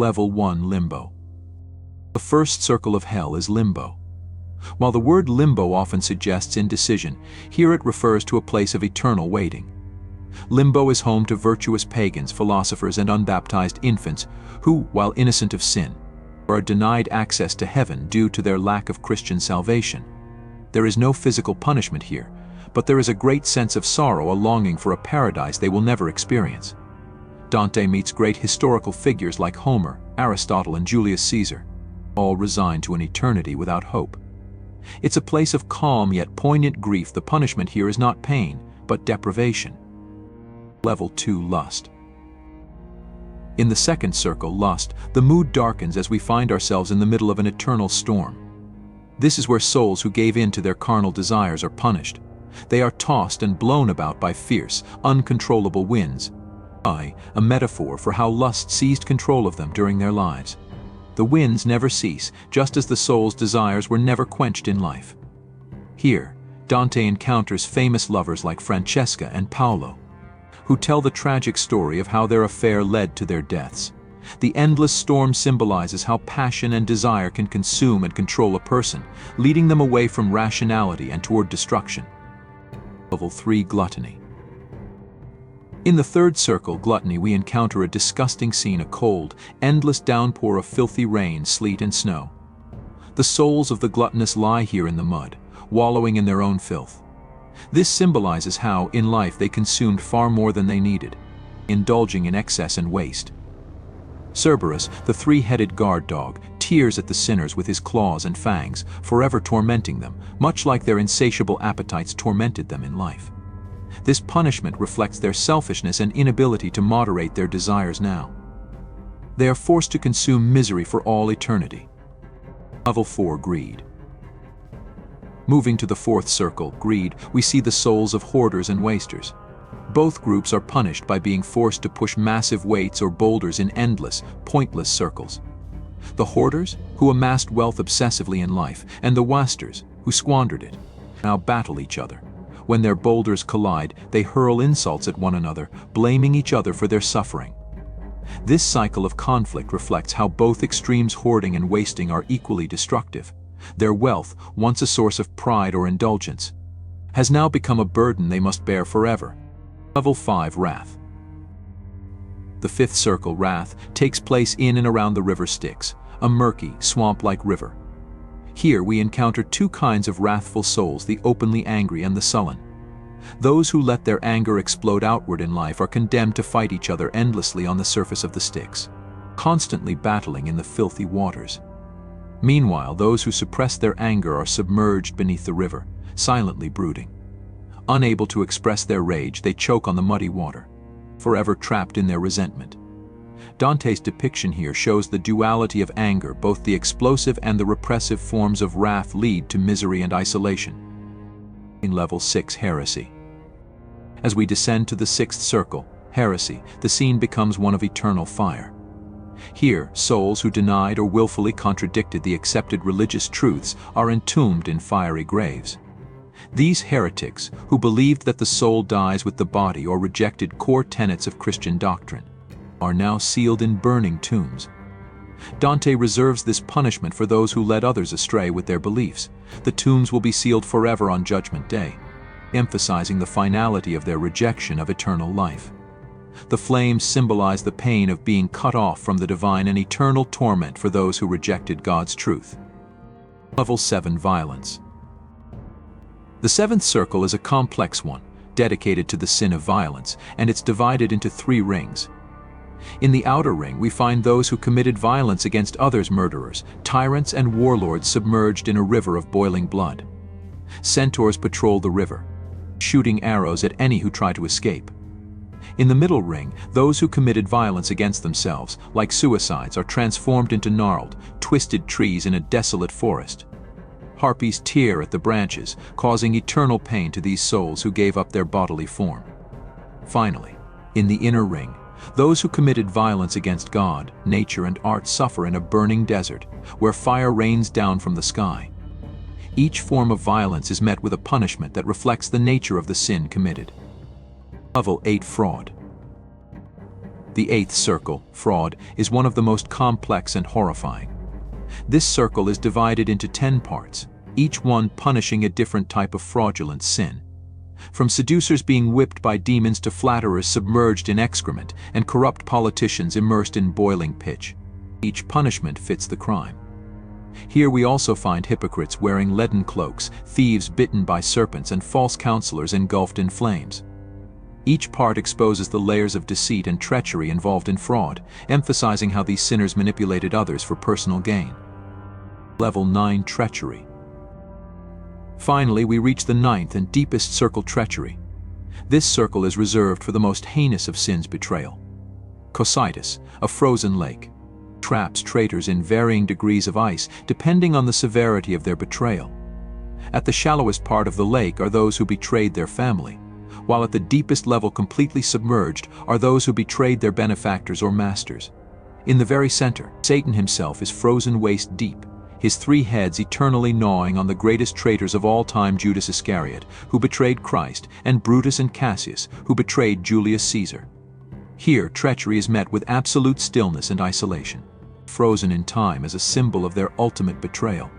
Level 1 Limbo. The first circle of hell is limbo. While the word limbo often suggests indecision, here it refers to a place of eternal waiting. Limbo is home to virtuous pagans, philosophers, and unbaptized infants who, while innocent of sin, are denied access to heaven due to their lack of Christian salvation. There is no physical punishment here, but there is a great sense of sorrow, a longing for a paradise they will never experience. Dante meets great historical figures like Homer, Aristotle, and Julius Caesar, all resigned to an eternity without hope. It's a place of calm yet poignant grief. The punishment here is not pain, but deprivation. Level 2 Lust. In the second circle, lust, the mood darkens as we find ourselves in the middle of an eternal storm. This is where souls who gave in to their carnal desires are punished. They are tossed and blown about by fierce, uncontrollable winds. A metaphor for how lust seized control of them during their lives. The winds never cease, just as the soul's desires were never quenched in life. Here, Dante encounters famous lovers like Francesca and Paolo, who tell the tragic story of how their affair led to their deaths. The endless storm symbolizes how passion and desire can consume and control a person, leading them away from rationality and toward destruction. Level 3 Gluttony. In the third circle, gluttony, we encounter a disgusting scene, a cold, endless downpour of filthy rain, sleet, and snow. The souls of the gluttonous lie here in the mud, wallowing in their own filth. This symbolizes how, in life, they consumed far more than they needed, indulging in excess and waste. Cerberus, the three-headed guard dog, tears at the sinners with his claws and fangs, forever tormenting them, much like their insatiable appetites tormented them in life. This punishment reflects their selfishness and inability to moderate their desires now. They are forced to consume misery for all eternity. Level 4 Greed. Moving to the fourth circle, greed, we see the souls of hoarders and wasters. Both groups are punished by being forced to push massive weights or boulders in endless, pointless circles. The hoarders, who amassed wealth obsessively in life, and the wasters, who squandered it, now battle each other. When their boulders collide, they hurl insults at one another, blaming each other for their suffering. This cycle of conflict reflects how both extremes, hoarding and wasting, are equally destructive. Their wealth, once a source of pride or indulgence, has now become a burden they must bear forever. Level 5 Wrath. The fifth circle, wrath, takes place in and around the river Styx, a murky, swamp-like river. Here we encounter two kinds of wrathful souls, the openly angry and the sullen. Those who let their anger explode outward in life are condemned to fight each other endlessly on the surface of the Styx, constantly battling in the filthy waters. Meanwhile, those who suppress their anger are submerged beneath the river, silently brooding. Unable to express their rage, they choke on the muddy water, forever trapped in their resentment. Dante's depiction here shows the duality of anger. Both the explosive and the repressive forms of wrath lead to misery and isolation. In Level 6 Heresy. As we descend to the sixth circle, heresy, the scene becomes one of eternal fire. Here, souls who denied or willfully contradicted the accepted religious truths are entombed in fiery graves. These heretics, who believed that the soul dies with the body or rejected core tenets of Christian doctrine, are now sealed in burning tombs. Dante reserves this punishment for those who led others astray with their beliefs. The tombs will be sealed forever on Judgment Day, emphasizing the finality of their rejection of eternal life. The flames symbolize the pain of being cut off from the divine and eternal torment for those who rejected God's truth. Level 7 Violence. The seventh circle is a complex one, dedicated to the sin of violence, and it's divided into 3 rings. In the outer ring, we find those who committed violence against others, murderers, tyrants, and warlords submerged in a river of boiling blood. Centaurs patrol the river, shooting arrows at any who try to escape. In the middle ring, those who committed violence against themselves, like suicides, are transformed into gnarled, twisted trees in a desolate forest. Harpies tear at the branches, causing eternal pain to these souls who gave up their bodily form. Finally, in the inner ring, those who committed violence against God, nature, and art suffer in a burning desert, where fire rains down from the sky. Each form of violence is met with a punishment that reflects the nature of the sin committed. Level 8 Fraud. The eighth circle, fraud, is one of the most complex and horrifying. This circle is divided into 10 parts, each one punishing a different type of fraudulent sin. From seducers being whipped by demons to flatterers submerged in excrement and corrupt politicians immersed in boiling pitch. Each punishment fits the crime. Here we also find hypocrites wearing leaden cloaks, thieves bitten by serpents, and false counselors engulfed in flames. Each part exposes the layers of deceit and treachery involved in fraud, emphasizing how these sinners manipulated others for personal gain. Level 9, Treachery. Finally, we reach the ninth and deepest circle, treachery. This circle is reserved for the most heinous of sins, betrayal. Cocytus, a frozen lake, traps traitors in varying degrees of ice depending on the severity of their betrayal. At the shallowest part of the lake are those who betrayed their family, while at the deepest level, completely submerged, are those who betrayed their benefactors or masters. In the very center, Satan himself is frozen waist deep, his 3 heads eternally gnawing on the greatest traitors of all time, Judas Iscariot, who betrayed Christ, and Brutus and Cassius, who betrayed Julius Caesar. Here, treachery is met with absolute stillness and isolation, frozen in time as a symbol of their ultimate betrayal.